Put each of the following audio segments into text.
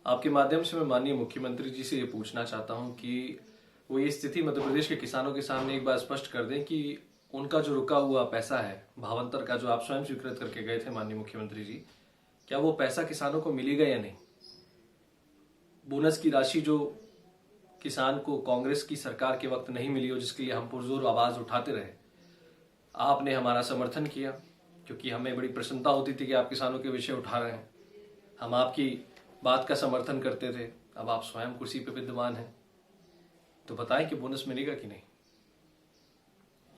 आपके माध्यम से मैं माननीय मुख्यमंत्री जी से ये पूछना चाहता हूं कि वो ये स्थिति मध्य प्रदेश के किसानों के सामने एक बार स्पष्ट कर दें कि उनका जो रुका हुआ पैसा है भावांतर का, जो आप स्वयं स्वीकृत करके गए थे माननीय मुख्यमंत्री जी, क्या वो पैसा किसानों को मिलेगा या नहीं। बोनस की राशि जो किसान को कांग्रेस की सरकार के वक्त नहीं मिली हो, जिसके लिए हम पुरजोर आवाज उठाते रहे, आपने हमारा समर्थन किया क्योंकि हमें बड़ी प्रसन्नता होती थी कि आप किसानों के विषय उठा रहे हैं। हम आपकी बात का समर्थन करते थे। अब आप स्वयं कुर्सी पे विद्यमान हैं, तो बताएं कि बोनस मिलेगा कि नहीं।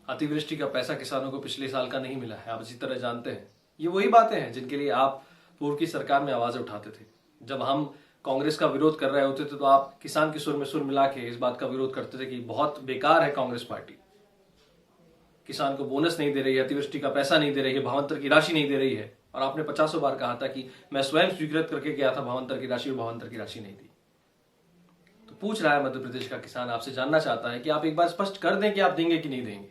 अतिवृष्टि का पैसा किसानों को पिछले साल का नहीं मिला है, आप इसी तरह जानते हैं। ये वही बातें हैं जिनके लिए आप पूर्व की सरकार में आवाज उठाते थे। जब हम कांग्रेस का विरोध कर रहे होते थे तो आप किसान के सुर में सुर मिला के इस बात का विरोध करते थे कि बहुत बेकार है कांग्रेस पार्टी, किसान को बोनस नहीं दे रही है, अतिवृष्टि का पैसा नहीं दे रही है, भावांतर की राशि नहीं दे रही है। और आपने 50 बार कहा था कि मैं स्वयं स्वीकृत करके गया था भावांतर की राशि, और भावांतर की राशि नहीं दी। तो पूछ रहा है मध्य प्रदेश का किसान, आपसे जानना चाहता है कि आप एक बार स्पष्ट कर दें कि आप देंगे कि नहीं देंगे।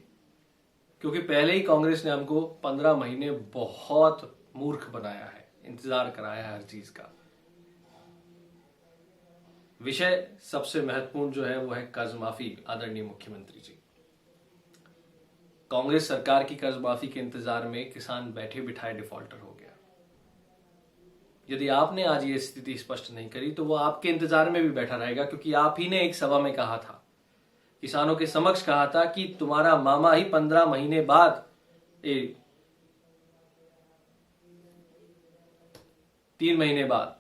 क्योंकि पहले ही कांग्रेस ने हमको 15 महीने बहुत मूर्ख बनाया है, इंतजार कराया है हर चीज का। विषय सबसे महत्वपूर्ण जो है वो है कर्ज माफी। आदरणीय मुख्यमंत्री जी, कांग्रेस सरकार की कर्ज माफी के इंतजार में किसान बैठे बिठाए डिफॉल्टर हो गया। यदि आपने आज ये स्थिति स्पष्ट नहीं करी तो वो आपके इंतजार में भी बैठा रहेगा, क्योंकि आप ही ने एक सभा में कहा था, किसानों के समक्ष कहा था कि तुम्हारा मामा ही 15 महीने बाद 3 महीने बाद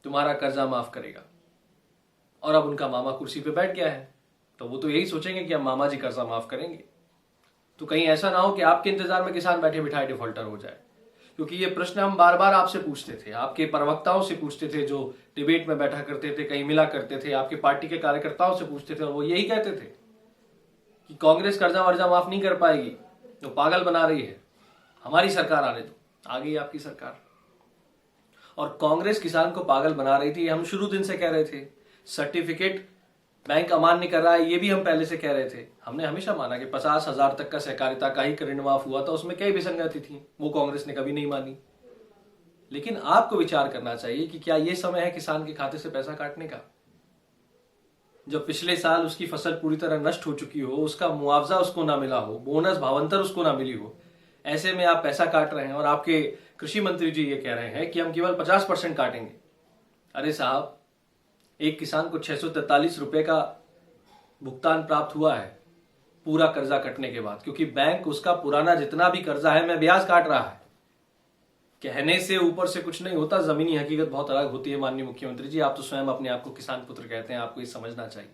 तुम्हारा कर्जा माफ करेगा। और अब उनका मामा कुर्सी पे बैठ गया है, तो वो तो यही सोचेंगे कि अब मामा जी कर्जा माफ करेंगे। तो कहीं ऐसा ना हो कि आपके इंतजार में किसान बैठे बिठाए डिफॉल्टर हो जाए। क्योंकि ये प्रश्न हम बार बार आपसे पूछते थे, आपके प्रवक्ताओं से पूछते थे जो डिबेट में बैठा करते थे, कहीं मिला करते थे, आपके पार्टी के कार्यकर्ताओं से पूछते थे, और वो यही कहते थे कि कांग्रेस कर्जा वर्जा माफ नहीं कर पाएगी, तो पागल बना रही है, हमारी सरकार आने दो। आ गई आपकी सरकार, और कांग्रेस किसान को पागल बना रही थी, हम शुरू दिन से कह रहे थे। सर्टिफिकेट बैंक अमान्य कर रहा है, ये भी हम पहले से कह रहे थे। हमने हमेशा माना कि 50,000 तक का सहकारिता का ही ऋण माफ हुआ था, उसमें कई विसंगति थी, वो कांग्रेस ने कभी नहीं मानी। लेकिन आपको विचार करना चाहिए कि क्या ये समय है किसान के खाते से पैसा काटने का। जब पिछले साल उसकी फसल पूरी तरह नष्ट हो चुकी हो, उसका मुआवजा उसको ना मिला हो, बोनस भावांतर उसको ना मिली हो, ऐसे में आप पैसा काट रहे हैं। और आपके कृषि मंत्री जी ये कह रहे हैं कि हम केवल 50% काटेंगे। अरे साहब, एक किसान को 643 रुपए का भुगतान प्राप्त हुआ है पूरा कर्जा कटने के बाद, क्योंकि बैंक उसका पुराना जितना भी कर्जा है मैं ब्याज काट रहा है। कहने से ऊपर से कुछ नहीं होता, जमीनी हकीकत बहुत अलग होती है। माननीय मुख्यमंत्री जी, आप तो स्वयं अपने आप को किसान पुत्र कहते हैं, आपको ये समझना चाहिए।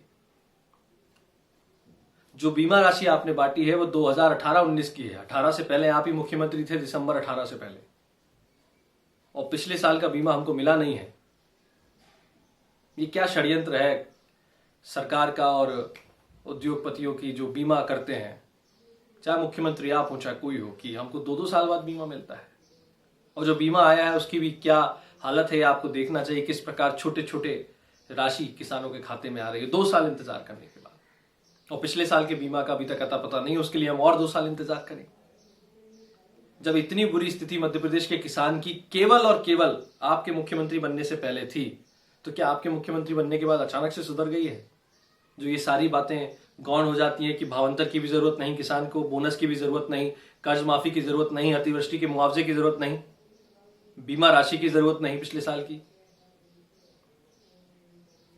जो बीमा राशि आपने बांटी है वो 2018-19 की है। 18 से पहले आप ही मुख्यमंत्री थे, दिसंबर 18 से पहले, और पिछले साल का बीमा हमको मिला नहीं है। ये क्या षड्यंत्र है सरकार का और उद्योगपतियों की जो बीमा करते हैं, चाहे मुख्यमंत्री आप हो चाहे कोई हो, कि हमको 2-2 साल बाद बीमा मिलता है। और जो बीमा आया है उसकी भी क्या हालत है, आपको देखना चाहिए। किस प्रकार छोटे छोटे राशि किसानों के खाते में आ रही है 2 साल इंतजार करने के बाद। और पिछले साल के बीमा का अभी तक अता पता नहीं, उसके लिए हम और 2 साल इंतजार करें। जब इतनी बुरी स्थिति मध्य प्रदेश के किसान की केवल और केवल आपके मुख्यमंत्री बनने से पहले थी, तो क्या आपके मुख्यमंत्री बनने के बाद अचानक से सुधर गई है? जो ये सारी बातें गौण हो जाती हैं कि भावांतर की भी जरूरत नहीं किसान को, बोनस की भी जरूरत नहीं, कर्ज माफी की जरूरत नहीं, अतिवृष्टि के मुआवजे की जरूरत नहीं, बीमा राशि की जरूरत नहीं पिछले साल की।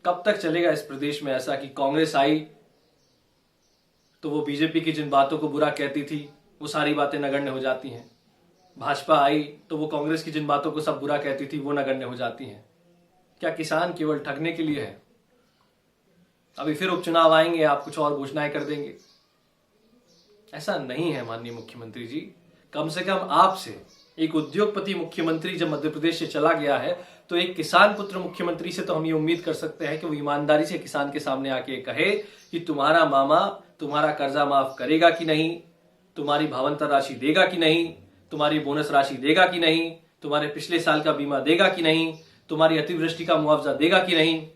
कब तक चलेगा इस प्रदेश में ऐसा कि कांग्रेस आई तो वो बीजेपी की जिन बातों को बुरा कहती थी वो सारी बातें नगण्य हो जाती हैं, भाजपा आई तो वो कांग्रेस की जिन बातों को सब बुरा कहती थी वो नगण्य हो जाती हैं। क्या किसान केवल ठगने के लिए है? अभी फिर उपचुनाव आएंगे, आप कुछ और घोषणाएं कर देंगे। ऐसा नहीं है माननीय मुख्यमंत्री जी। कम से कम आपसे एक उद्योगपति मुख्यमंत्री जब मध्य प्रदेश से चला गया है, तो एक किसान पुत्र मुख्यमंत्री से तो हम ये उम्मीद कर सकते हैं कि वो ईमानदारी से किसान के सामने आके कहे कि तुम्हारा मामा तुम्हारा कर्जा माफ करेगा कि नहीं, तुम्हारी भावांतर राशि देगा कि नहीं, तुम्हारी बोनस राशि देगा कि नहीं, तुम्हारे पिछले साल का बीमा देगा कि नहीं, तुम्हारी अतिवृष्टि का मुआवजा देगा कि नहीं।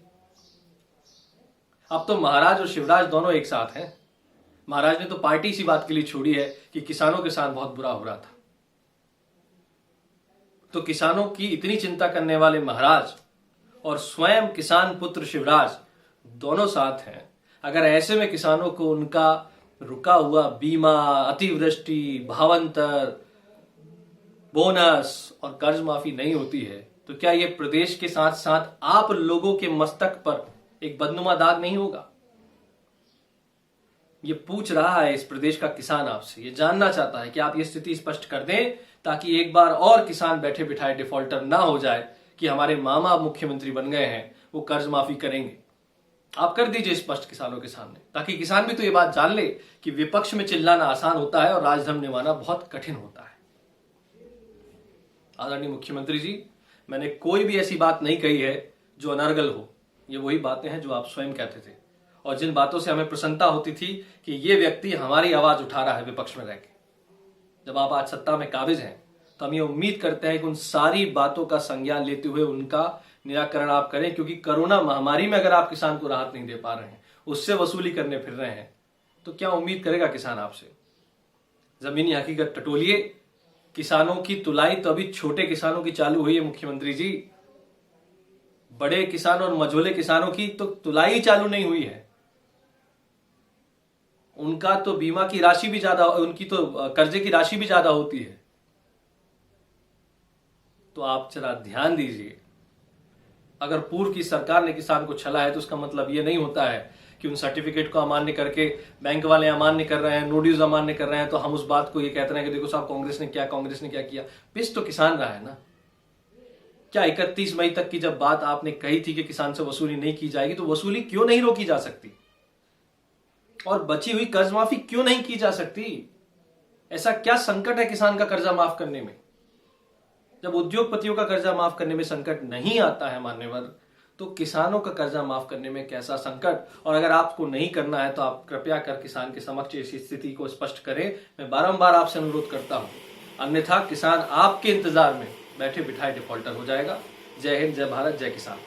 अब तो महाराज और शिवराज दोनों एक साथ हैं। महाराज ने तो पार्टी इसी बात के लिए छोड़ी है कि किसानों के साथ बहुत बुरा हो रहा था। तो किसानों की इतनी चिंता करने वाले महाराज और स्वयं किसान पुत्र शिवराज दोनों साथ हैं। अगर ऐसे में किसानों को उनका रुका हुआ बीमा, अतिवृष्टि, भावांतर, बोनस और कर्ज माफी नहीं होती है तो क्या ये प्रदेश के साथ साथ आप लोगों के मस्तक पर एक बदनुमा दाग नहीं होगा? ये पूछ रहा है इस प्रदेश का किसान आपसे, ये जानना चाहता है कि आप ये स्थिति स्पष्ट कर दें ताकि एक बार और किसान बैठे बिठाए डिफॉल्टर ना हो जाए कि हमारे मामा मुख्यमंत्री बन गए हैं, वो कर्ज माफी करेंगे। आप कर दीजिए स्पष्ट किसानों के सामने, ताकि किसान भी तो ये बात जान ले कि विपक्ष में चिल्लाना आसान होता है और राजधर्म निभाना बहुत कठिन होता है। आदरणीय मुख्यमंत्री जी, मैंने कोई भी ऐसी बात नहीं कही है जो अनर्गल हो। ये वही बातें हैं जो आप स्वयं कहते थे और जिन बातों से हमें प्रसन्नता होती थी कि ये व्यक्ति हमारी आवाज उठा रहा है विपक्ष में रहकर। जब आप आज सत्ता में काबिज हैं तो हम ये उम्मीद करते हैं कि उन सारी बातों का संज्ञान लेते हुए उनका निराकरण आप करें, क्योंकि कोरोना महामारी में अगर आप किसान को राहत नहीं दे पा रहे हैं, उससे वसूली करने फिर रहे हैं, तो क्या उम्मीद करेगा किसान आपसे? जमीनी हकीकत टटोलिए। किसानों की तुलाई तो अभी छोटे किसानों की चालू हुई है मुख्यमंत्री जी, बड़े किसान और मझोले किसानों की तो तुलाई चालू नहीं हुई है। उनका तो बीमा की राशि भी ज्यादा, उनकी तो कर्जे की राशि भी ज्यादा होती है। तो आप जरा ध्यान दीजिए। अगर पूर्व की सरकार ने किसान को छला है तो उसका मतलब यह नहीं होता है कि उन सर्टिफिकेट को अमान्य करके बैंक वाले अमान्य कर रहे हैं, नो ड्यूज अमान्य कर रहे हैं, तो हम उस बात को ये कहते हैं कि देखो साहब कांग्रेस ने क्या किया। पिस तो किसान रहा है ना। क्या 31 मई तक की जब बात आपने कही थी कि किसान से वसूली नहीं की जाएगी, तो वसूली क्यों नहीं रोकी जा सकती और बची हुई कर्ज माफी क्यों नहीं की जा सकती? ऐसा क्या संकट है किसान का कर्जा माफ करने में? जब उद्योगपतियों का कर्जा माफ करने में संकट नहीं आता है मान्यवर, तो किसानों का कर्जा माफ करने में कैसा संकट? और अगर आपको नहीं करना है तो आप कृपया कर किसान के समक्ष इस स्थिति को स्पष्ट करें। मैं बारंबार आपसे अनुरोध करता हूं, अन्यथा किसान आपके इंतजार में बैठे बिठाए डिफॉल्टर हो जाएगा। जय हिंद, जय भारत, जय किसान।